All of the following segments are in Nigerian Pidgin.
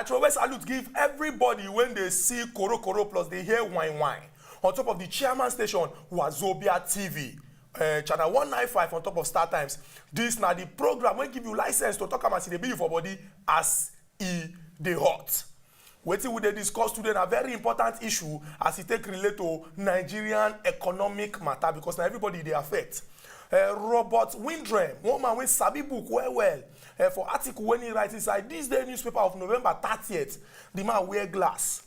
throw away salute give everybody when they see Koro Koro plus they hear wine wine. On top of the chairman station, Wazobia TV. Channel 195 on top of Star Times. This now the program will give you license to talk about the bill for body as the hot. Wetin we dey discuss today na very important issue as it take relate to Nigerian economic matter because na everybody dey affect. Robert Windrem, one man wey sabi book well for article when he write inside Thisday Newspaper of November 30th, the man wear glass.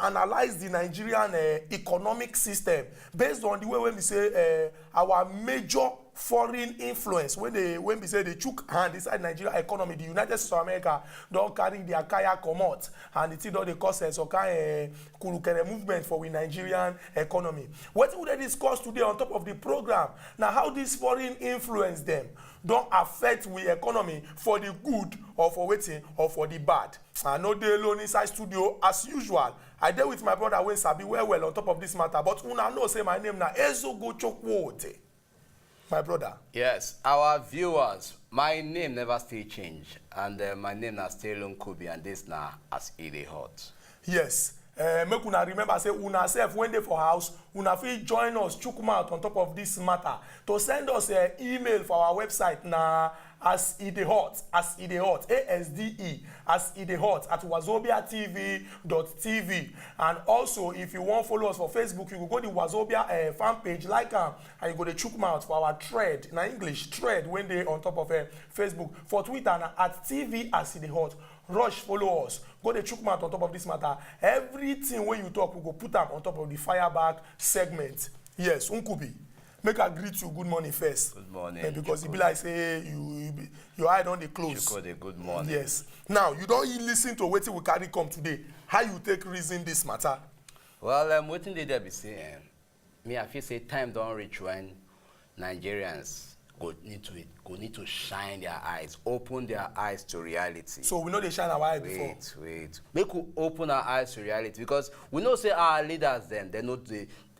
Analyze the Nigerian economic system based on the way when we say our major foreign influence when we say they took hand inside Nigeria economy. The United States of America don't carry their kaya come out and it don't cause some kind kulukere movement for the Nigerian economy. What would they discuss today on top of the program? Now how this foreign influence them don't affect the economy for the good or for waiting or for the bad. I know they alone inside studio as usual. I deal with my brother when Sabi well on top of this matter. But una know say my name na Ezogo Chukwudi. My brother. Yes, our viewers, my name never stay change. And my name na Thisday Newspaper and this na as it is hot. Yes. Make una remember say una self when they for house, una fit join us Chukwuma on top of this matter to send us an email for our website na as it is hot, ASDE as it is hot at wazobiatv.tv. And also if you want follow us for Facebook, you go to the Wazobia fan page like and you go to Chukwuma for our thread in English thread when they on top of Facebook. For Twitter na at TV as it is hot. Rush follow us. Go to Chukwuma on top of this matter. Everything when you talk, we go put them on top of the fireback segment. Yes, Nkubi. Make I greet you good morning first. Good morning. Because it be like say your eye don't dey close. Chukwudi, good morning. Yes. Now you don't listen to wetin we carry come today. How you take reason this matter? Well, wetin dey there be saying. Me, I feel say time don't reach when Nigerians go need to shine their eyes, open their eyes to reality. So we know they shine our eye before. Wait. Make we open our eyes to reality because we know say our leaders them, they know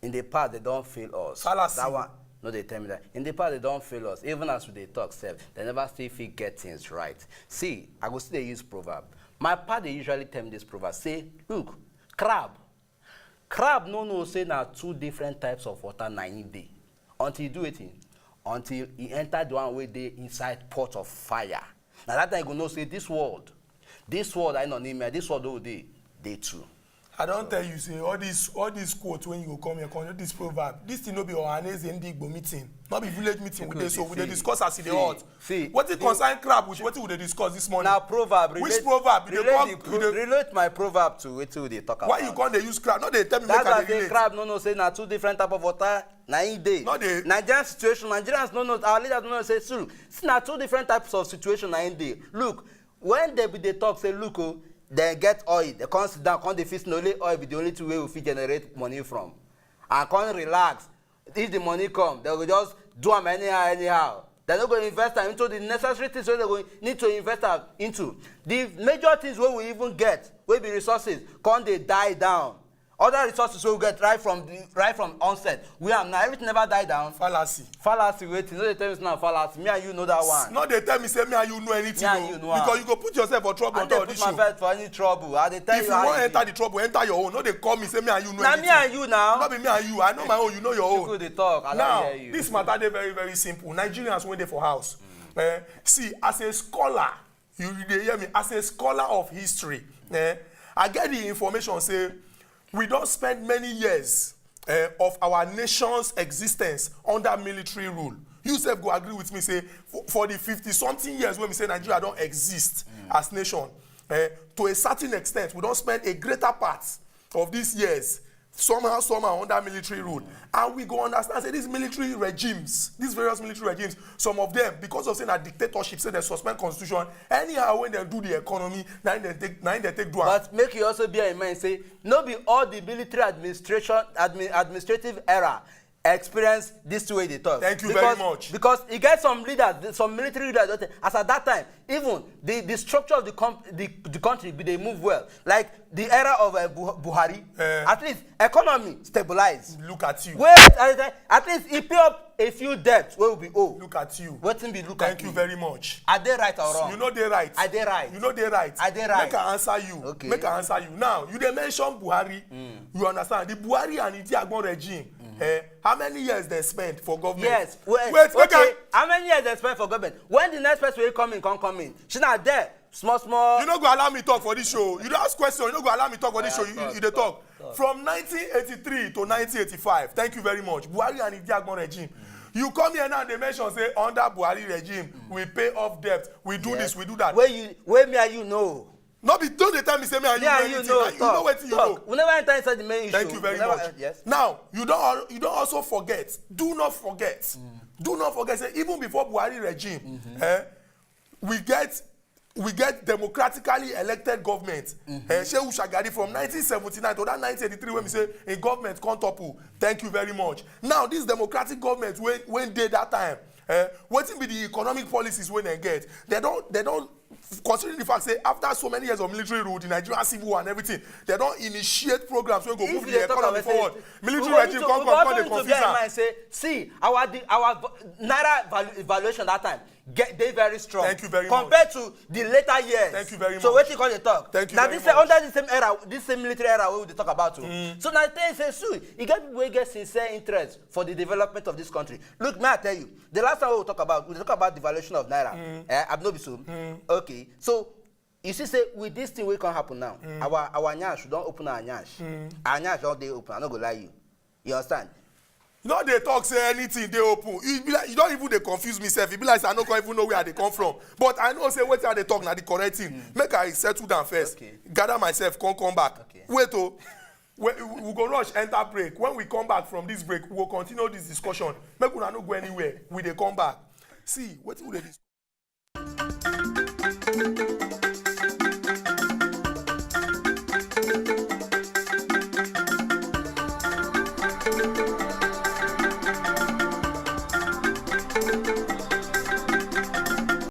in the past they don't fail us. Fallacy. That one, no, they tell me that. In the past they don't fail us. Even as they talk self, they never still fit get things right. See, I go see they use proverb. My pa they usually tell me this proverb. Say, look, crab no say now two different types of water na in day. Until you do it until he enter the one where they inside pot of fire. Now that time you go know say this world I know name this world all day too. I don't tell you say all these quotes when you go come here, this proverb. This thing no be Ohaneze Ndigbo meeting, not be village meeting with so we dey discuss as it dey hot. What it concern crab with what we dey discuss this morning? Now proverb. Which proverb? Relate my proverb to wetin they talk about. Why you can't they use crab? No, they tell me that's make I why relate. Crab no say na two different type of water na in day. No, they Nigerian situation, Nigerians no know, our leaders no say so. See na two different types of situation na in day. Look, when they talk say look they get oil, they come sit down, come dey fix only oil be the only two way we fit generate money from. And come relax. If the money come, they will just do them anyhow. They're not going to invest them into the necessary things where they will need to invest into. The major things where we even get, will be resources, come they die down. Other resources we get right from onset. We have now everything never die down. Fallacy waiting. No, they tell me it's not fallacy. Me and you know that one. No, they tell me say me and you know anything. Me and you know because you go put yourself for trouble on top of this show. I put myself for any trouble. They tell if you want to enter the trouble, enter your own. No, they call me say me and you know anything. Now me and you now. Not be me and you. I know my own. You know your own. People they talk. I now hear you. This matter they very very simple. Nigerians when they for house. See, as a scholar, you hear me. As a scholar of history, I get the information say. We don't spend many years of our nation's existence under military rule. You self go agree with me, say, for the 50-something years when we say Nigeria don't exist as nation, to a certain extent, we don't spend a greater part of these years somehow under military rule. And we go understand, say, these military regimes, these various military regimes, some of them, because of saying a dictatorship, say they suspend constitution, anyhow when they do the economy, now they take do. But make you also bear in mind, say, no be all the military administrative era experience this way they talk. Thank you very much. Because you get some leaders, some military leaders, as at that time, even the structure of the country, they move well. Like the era of Buhari, at least economy stabilized. Look at you. Wait, at least he pay up a few debts wey will be owe. Look at you. Wetin be look Thank at you me? very much. Are they right or wrong? You know they right. Are they right? You know they right. Are they right? Make I answer you. Okay. Make I answer you. Now, you dey mention Buhari. You understand? The Buhari and the Agbon regime, how many years they spent for government? Yes. Wait, okay. How many years they spend for government? When the next person will come in, she not there. Small. You no go allow me talk for this show. You don't ask question. You no go allow me talk for this show. You dey talk. From 1983 to 1985. Thank you very much. Buhari and the Agbon regime. You come here now, they mention say under Buhari regime, we pay off debt, we do this, we do that. Where me and you know. Don't they tell me say me and you know anything. You know what you know. We never enter inside the main issue. Thank you very much. Yes. Now, you don't also forget. Do not forget. Do not forget. Say even before Buhari regime, we get democratically elected government. Shehu Shagari from 1979 to that 1983 when we say a government come topple. Thank you very much. Now this democratic government when they that time, wetin be the economic policies when they get? They don't considering the fact say after so many years of military rule, the Nigerian civil war and everything, they don't initiate programs wey go move the economy forward. Military regime come dey confuse am. See our naira valuation that time they very strong. Thank you very compared to the later years. Thank you very much. So wetin call the talk? Thank you now very this much. under the same era, this same military era wey we dey talk about too. So now they say so you get people wey get sincere interest for the development of this country. Look, may I tell you, the last time we talk about the valuation of naira. Abnobi so. Okay, so you see say with this thing wey can happen now, our nyash don open our nyash. Our nyash don dey open. I no go lie you. You understand? No, they talk say anything they open. You be like, you don't even they confuse me self. You be like, I don't even know where they come from. But I know say what they talk now the correct thing. Make I settle down first. Okay. Gather myself, come back. Okay. Wait oh. We go rush enter break. When we come back from this break, we will continue this discussion. Make una no go anywhere. We dey come back. See, what will they discuss?